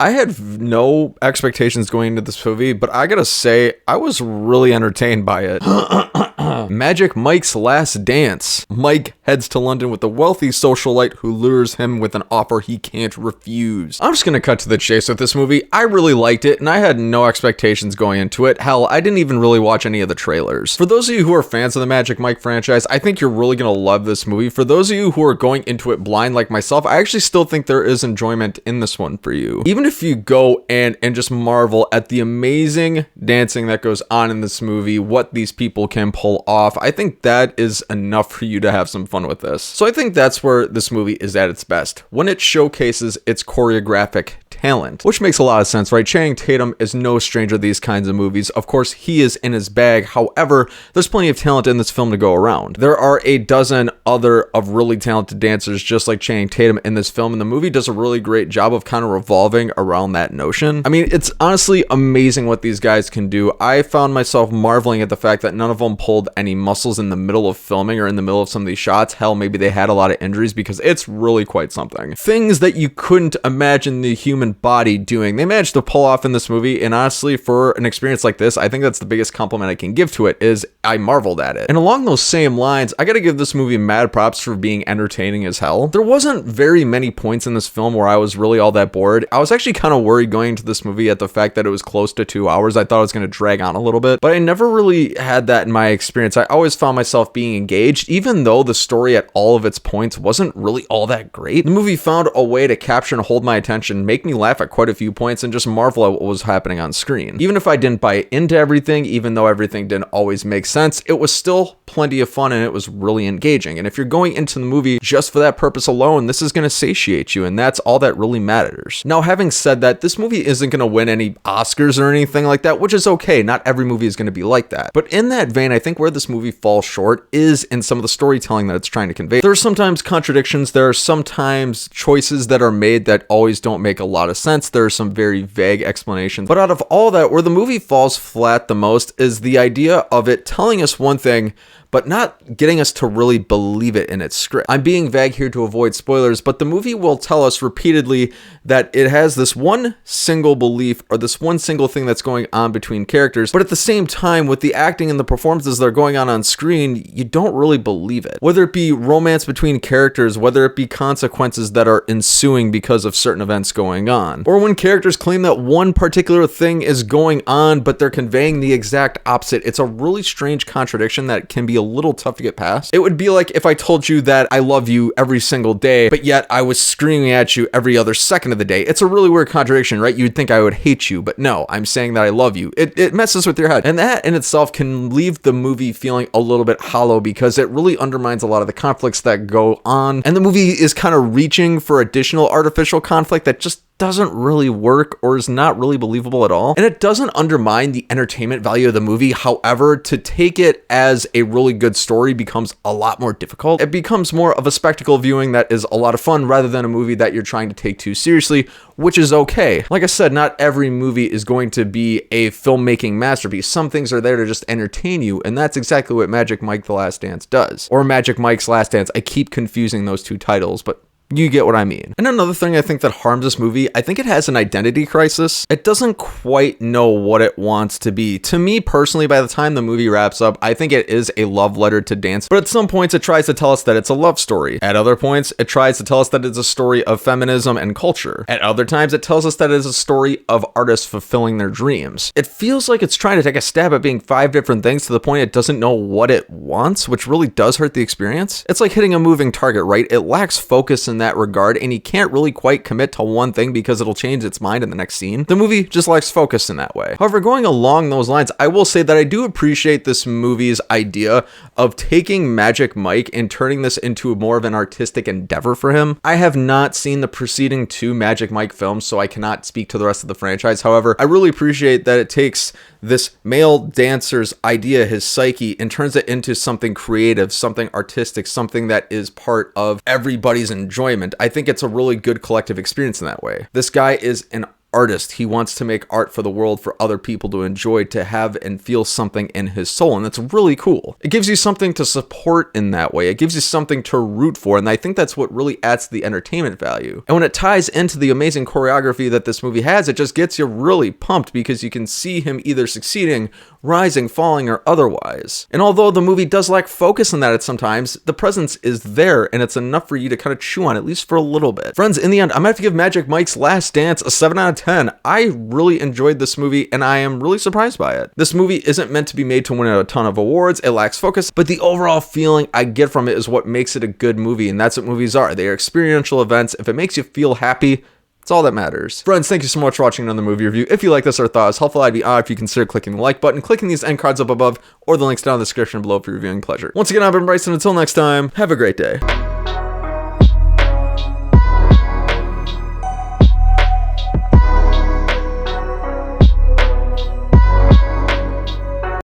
I had no expectations going into this movie, but I gotta say, I was really entertained by it. Magic Mike's Last Dance. Mike heads to London with a wealthy socialite who lures him with an offer he can't refuse. I'm just gonna cut to the chase with this movie. I really liked it, and I had no expectations going into it. Hell, I didn't even really watch any of the trailers. For those of you who are fans of the Magic Mike franchise, I think you're really gonna love this movie. For those of you who are going into it blind like myself, I actually still think there is enjoyment in this one for you. Even if you go and just marvel at the amazing dancing that goes on in this movie, what these people can pull off, I think that is enough for you to have some fun with this. So I think that's where this movie is at its best, when it showcases its choreographic talent, which makes a lot of sense, right? Channing Tatum is no stranger to these kinds of movies. Of course, he is in his bag. However, there's plenty of talent in this film to go around. There are a dozen other of really talented dancers just like Channing Tatum in this film, and the movie does a really great job of kind of revolving around that notion. I mean, it's honestly amazing what these guys can do. I found myself marveling at the fact that none of them pulled any muscles in the middle of filming or in the middle of some of these shots. Hell, maybe they had a lot of injuries, because it's really quite something. Things that you couldn't imagine the human body doing, they managed to pull off in this movie, and honestly, for an experience like this, I think that's the biggest compliment I can give to it, is I marveled at it. And along those same lines, I gotta give this movie mad props for being entertaining as hell. There wasn't very many points in this film where I was really all that bored. I was actually kind of worried going into this movie at the fact that it was close to 2 hours. I thought it was going to drag on a little bit, but I never really had that in my experience. I always found myself being engaged, even though the story at all of its points wasn't really all that great. The movie found a way to capture and hold my attention, make me laugh at quite a few points, and just marvel at what was happening on screen. Even if I didn't buy into everything, even though everything didn't always make sense, it was still plenty of fun, and it was really engaging. And if you're going into the movie just for that purpose alone, this is going to satiate you, and that's all that really matters. Now, having said that, this movie isn't going to win any Oscars or anything like that, which is okay. Not every movie is going to be like that. But in that vein, I think where this movie falls short is in some of the storytelling that it's trying to convey. There are sometimes contradictions. There are sometimes choices that are made that always don't make a lot of sense. There are some very vague explanations. But out of all that, where the movie falls flat the most is the idea of it telling us one thing, but not getting us to really believe it in its script. I'm being vague here to avoid spoilers, but the movie will tell us repeatedly that it has this one single belief or this one single thing that's going on between characters, but at the same time, with the acting and the performances that are going on screen, you don't really believe it. Whether it be romance between characters, whether it be consequences that are ensuing because of certain events going on, or when characters claim that one particular thing is going on, but they're conveying the exact opposite. It's a really strange contradiction that can be a little tough to get past. It would be like if I told you that I love you every single day, but yet I was screaming at you every other second of the day. It's a really weird contradiction, right? You'd think I would hate you, but no, I'm saying that I love you. It messes with your head. And that in itself can leave the movie feeling a little bit hollow, because it really undermines a lot of the conflicts that go on. And the movie is kind of reaching for additional artificial conflict that just doesn't really work or is not really believable at all. And it doesn't undermine the entertainment value of the movie. However, to take it as a really good story becomes a lot more difficult. It becomes more of a spectacle viewing that is a lot of fun rather than a movie that you're trying to take too seriously, which is okay. Like I said, not every movie is going to be a filmmaking masterpiece. Some things are there to just entertain you, and that's exactly what Magic Mike The Last Dance does. Or Magic Mike's Last Dance. I keep confusing those two titles, but you get what I mean. And another thing I think that harms this movie, I think it has an identity crisis. It doesn't quite know what it wants to be. To me personally, by the time the movie wraps up, I think it is a love letter to dance. But at some points, it tries to tell us that it's a love story. At other points, it tries to tell us that it's a story of feminism and culture. At other times, it tells us that it is a story of artists fulfilling their dreams. It feels like it's trying to take a stab at being 5 different things to the point it doesn't know what it wants, which really does hurt the experience. It's like hitting a moving target, right? It lacks focus in that regard, and you can't really quite commit to one thing because it'll change its mind in the next scene. The movie just lacks focus in that way. However, going along those lines, I will say that I do appreciate this movie's idea of taking Magic Mike and turning this into more of an artistic endeavor for him. I have not seen the preceding 2 Magic Mike films, so I cannot speak to the rest of the franchise. However, I really appreciate that it takes this male dancer's idea, his psyche, and turns it into something creative, something artistic, something that is part of everybody's enjoyment. I think it's a really good collective experience in that way. This guy is an artist. He wants to make art for the world, for other people to enjoy, to have and feel something in his soul. And that's really cool. It gives you something to support in that way. It gives you something to root for. And I think that's what really adds to the entertainment value. And when it ties into the amazing choreography that this movie has, it just gets you really pumped because you can see him either succeeding, rising, falling, or otherwise. And although the movie does lack focus on that at sometimes, the presence is there and it's enough for you to kind of chew on, at least for a little bit. Friends, in the end, I'm gonna have to give Magic Mike's Last Dance a 7 out of 10. I really enjoyed this movie and I am really surprised by it. This movie isn't meant to be made to win a ton of awards, it lacks focus, but the overall feeling I get from it is what makes it a good movie, and that's what movies are. They are experiential events. If it makes you feel happy, it's all that matters. Friends, thank you so much for watching another movie review. If you like this or thought it was helpful, I'd be honored if you consider clicking the like button, clicking these end cards up above, or the links down in the description below for your viewing pleasure. Once again, I've been Bryson. Until next time, have a great day.